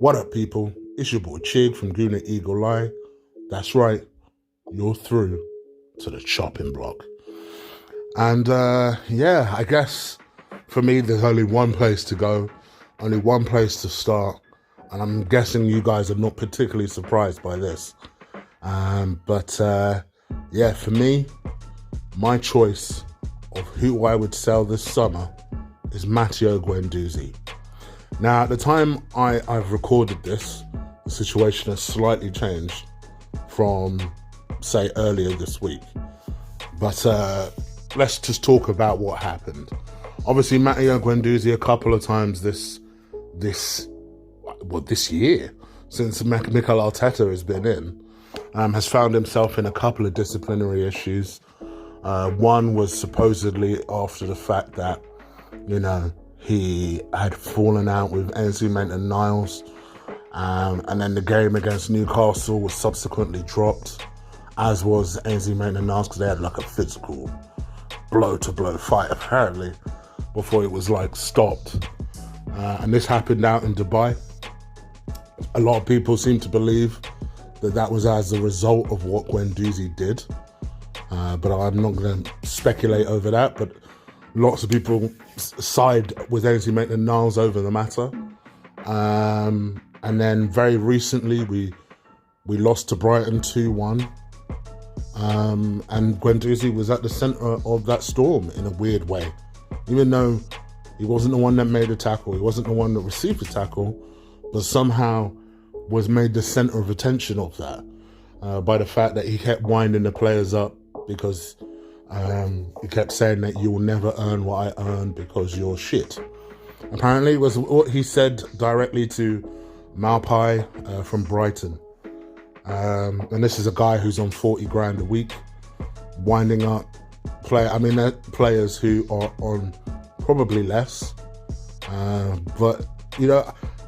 What up, people? It's your boy Chig from Guna Eagle Eye. That's right, you're through to the chopping block. And I guess for me, there's only one place to go, only one place to start. And I'm guessing you guys are not particularly surprised by this. For me, my choice of who I would sell this summer is Matteo Guendouzi. Now, at the time I've recorded this, the situation has slightly changed from, say, earlier this week. But let's just talk about what happened. Obviously, Matteo Guendouzi a couple of times this year, since Mikel Arteta has been in, has found himself in a couple of disciplinary issues. One was supposedly after the fact that, he had fallen out with a.f.c. Niles, and then the game against Newcastle was subsequently dropped, as was a.f.c. Niles, because they had like a physical blow-to-blow fight apparently before it was stopped. And this happened out in Dubai. A lot of people seem to believe that was as a result of what Guendouzi did, but I'm not going to speculate over that. But lots of people side with a.f.c. Niles over the matter. And then very recently we lost to Brighton 2-1. And Guendouzi was at the centre of that storm in a weird way. Even though he wasn't the one that made the tackle, he wasn't the one that received the tackle, but somehow was made the centre of attention of that by the fact that he kept winding the players up because he kept saying that you will never earn what I earned because you're shit. Apparently it was what he said directly to Maupay from Brighton. And this is a guy who's on 40 grand a week, winding up players who are on probably less. But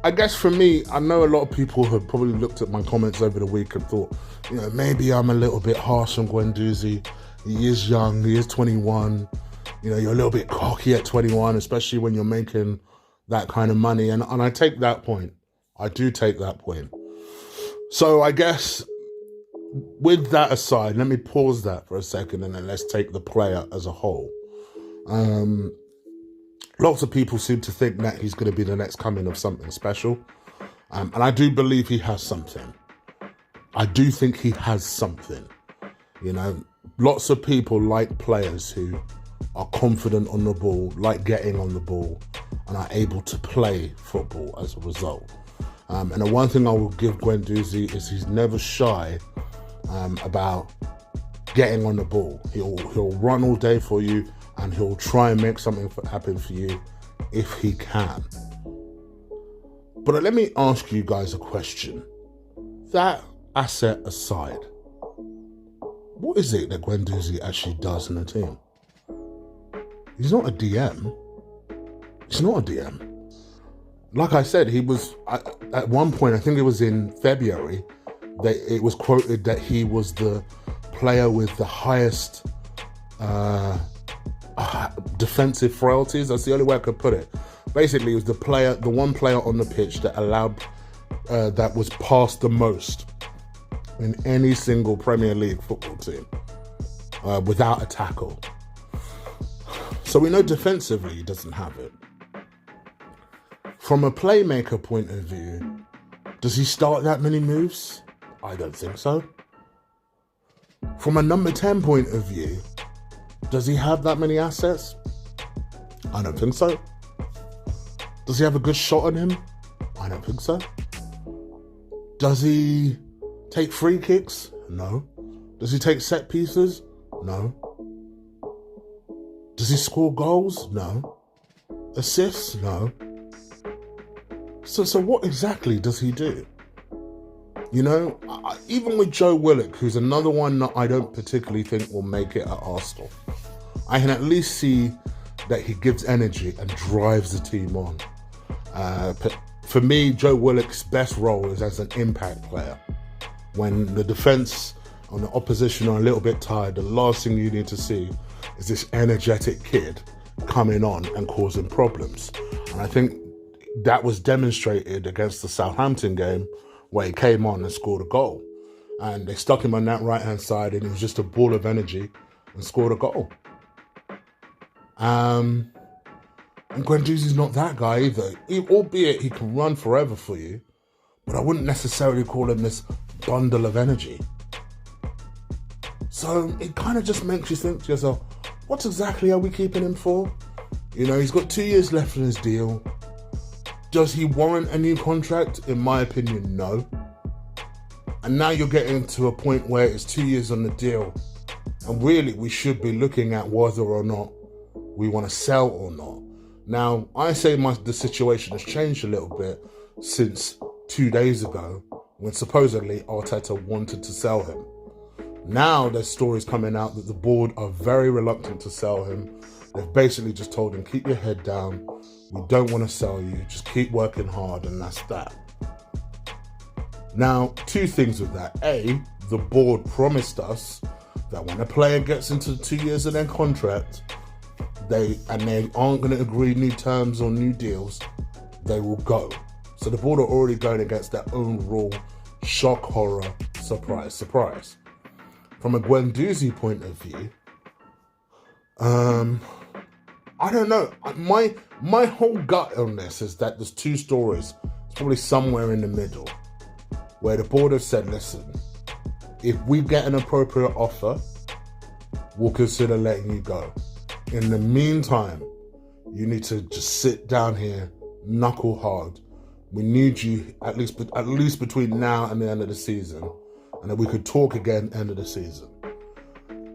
I guess for me, I know a lot of people have probably looked at my comments over the week and thought, maybe I'm a little bit harsh on Guendouzi. He is young, he is 21. You're a little bit cocky at 21, especially when you're making that kind of money. And I take that point. I do take that point. So I guess with that aside, let me pause that for a second and then let's take the player as a whole. Lots of people seem to think that he's going to be the next coming of something special. And I do believe he has something. I do think he has something. Lots of people like players who are confident on the ball, like getting on the ball, and are able to play football as a result. And the one thing I will give Guendouzi is he's never shy about getting on the ball. He'll run all day for you, and he'll try and make something happen for you if he can. But let me ask you guys a question. That asset aside, what is it that Guendouzi actually does in the team? He's not a DM. He's not a DM. Like I said, he was, at one point, I think it was in February, that it was quoted that he was the player with the highest defensive frailties. That's the only way I could put it. Basically, it was the one player on the pitch that that was passed the most in any single Premier League football team without a tackle. So we know defensively he doesn't have it. From a playmaker point of view, does he start that many moves? I don't think so. From a number 10 point of view, does he have that many assets? I don't think so. Does he have a good shot on him? I don't think so. Does he take free kicks? No. Does he take set pieces? No. Does he score goals? No. Assists? No. So what exactly does he do? Even with Joe Willock, who's another one that I don't particularly think will make it at Arsenal, I can at least see that he gives energy and drives the team on. For me, Joe Willock's best role is as an impact player. When the defence on the opposition are a little bit tired, the last thing you need to see is this energetic kid coming on and causing problems. And I think that was demonstrated against the Southampton game where he came on and scored a goal. And they stuck him on that right-hand side and he was just a ball of energy and scored a goal. And Guendouzi's not that guy either. Albeit he can run forever for you, but I wouldn't necessarily call him this bundle of energy. So it kind of just makes you think to yourself, what exactly are we keeping him for? You know, he's got 2 years left in his deal. Does he warrant a new contract? In my opinion, no. And now you're getting to a point where it's 2 years on the deal. And really, we should be looking at whether or not we want to sell or not. Now, I say the situation has changed a little bit since 2 days ago when supposedly Arteta wanted to sell him. Now there's stories coming out that the board are very reluctant to sell him. They've basically just told him, keep your head down. We don't want to sell you. Just keep working hard, and that's that. Now, two things with that. A, the board promised us that when a player gets into 2 years of their contract, they aren't going to agree new terms or new deals, they will go. So the board are already going against their own rule. Shock, horror, surprise, surprise. From a Guendouzi point of view, I don't know. My whole gut on this is that there's two stories. It's probably somewhere in the middle where the board have said, listen, if we get an appropriate offer, we'll consider letting you go. In the meantime, you need to just sit down here, knuckle hard. We need you at least between now and the end of the season, and then we could talk again end of the season.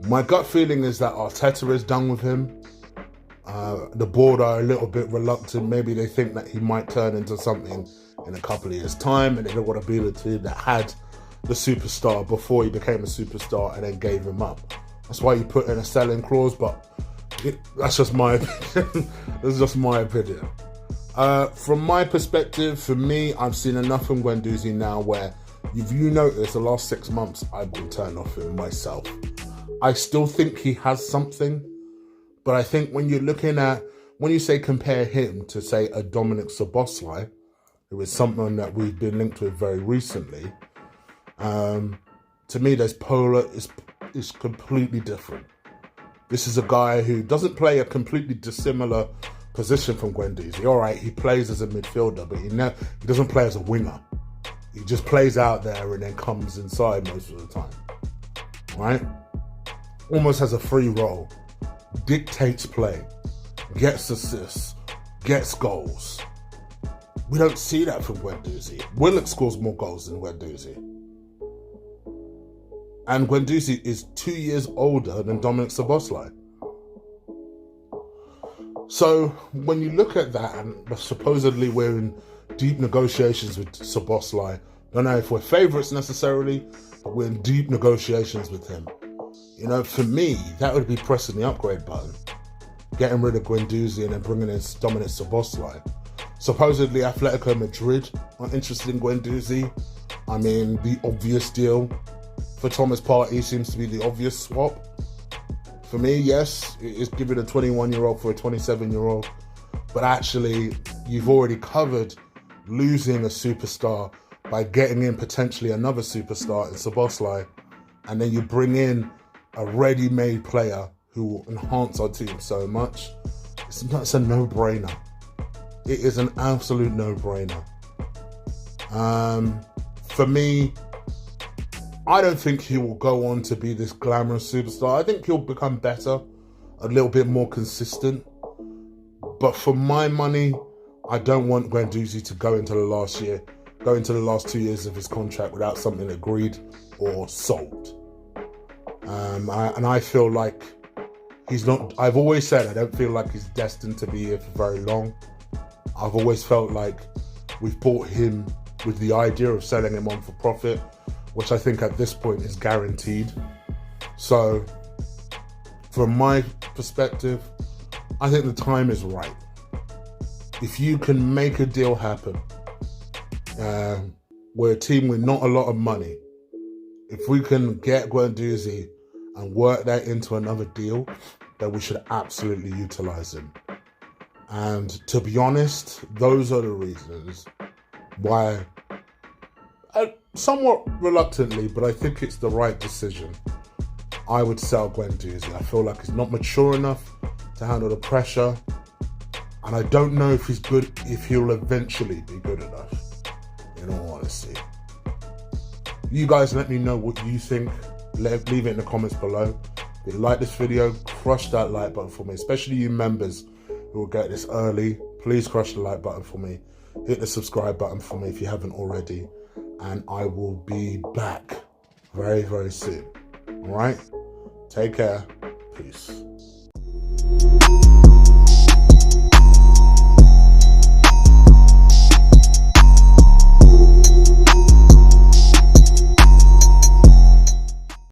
My gut feeling is that Arteta is done with him. The board are a little bit reluctant. Maybe they think that he might turn into something in a couple of years' time, and they don't want to be the team that had the superstar before he became a superstar and then gave him up. That's why you put in a selling clause, but that's just my opinion. That's just my opinion. From my perspective, for me, I've seen enough from Guendouzi now where, if you notice, the last 6 months, I've been turned off him myself. I still think he has something, but I think when you say compare him to, say, a Dominic Szoboszlai, who is someone that we've been linked with very recently, to me, there's polar is completely different. This is a guy who doesn't play a completely dissimilar position from Guendouzi. All right, he plays as a midfielder, but he doesn't play as a winger. He just plays out there and then comes inside most of the time, right? Almost has a free role, dictates play, gets assists, gets goals. We don't see that from Guendouzi. Willock scores more goals than Guendouzi. And Guendouzi is 2 years older than Dominic Szoboszlai. So when you look at that, and supposedly we're in deep negotiations with Szoboszlai, don't know if we're favourites necessarily, but we're in deep negotiations with him. You know, for me, that would be pressing the upgrade button, getting rid of Guendouzi and then bringing in Dominic Szoboszlai. Supposedly Atletico Madrid are interested in Guendouzi. I mean, the obvious deal for Thomas Partey seems to be the obvious swap. For me, yes, it's giving a 21-year-old for a 27-year-old. But actually, you've already covered losing a superstar by getting in potentially another superstar in Szoboszlai. And then you bring in a ready-made player who will enhance our team so much. It's a no-brainer. It is an absolute no-brainer. For me, I don't think he will go on to be this glamorous superstar. I think he'll become better, a little bit more consistent. But for my money, I don't want Guendouzi to go into the last 2 years of his contract without something agreed or sold. And I feel like he's not. I've always said I don't feel like he's destined to be here for very long. I've always felt like we've bought him with the idea of selling him on for profit, which I think at this point is guaranteed. So, from my perspective, I think the time is right. If you can make a deal happen, we're a team with not a lot of money. If we can get Guendouzi and work that into another deal, then we should absolutely utilise him. And to be honest, those are the reasons why, somewhat reluctantly, but I think it's the right decision, I would sell Guendouzi. I feel like he's not mature enough to handle the pressure. And I don't know if he's good, if he'll eventually be good enough, in all honesty. You guys let me know what you think. Leave it in the comments below. If you like this video, crush that like button for me, especially you members who will get this early. Please crush the like button for me. Hit the subscribe button for me if you haven't already. And I will be back very, very soon. All right? Take care. Peace.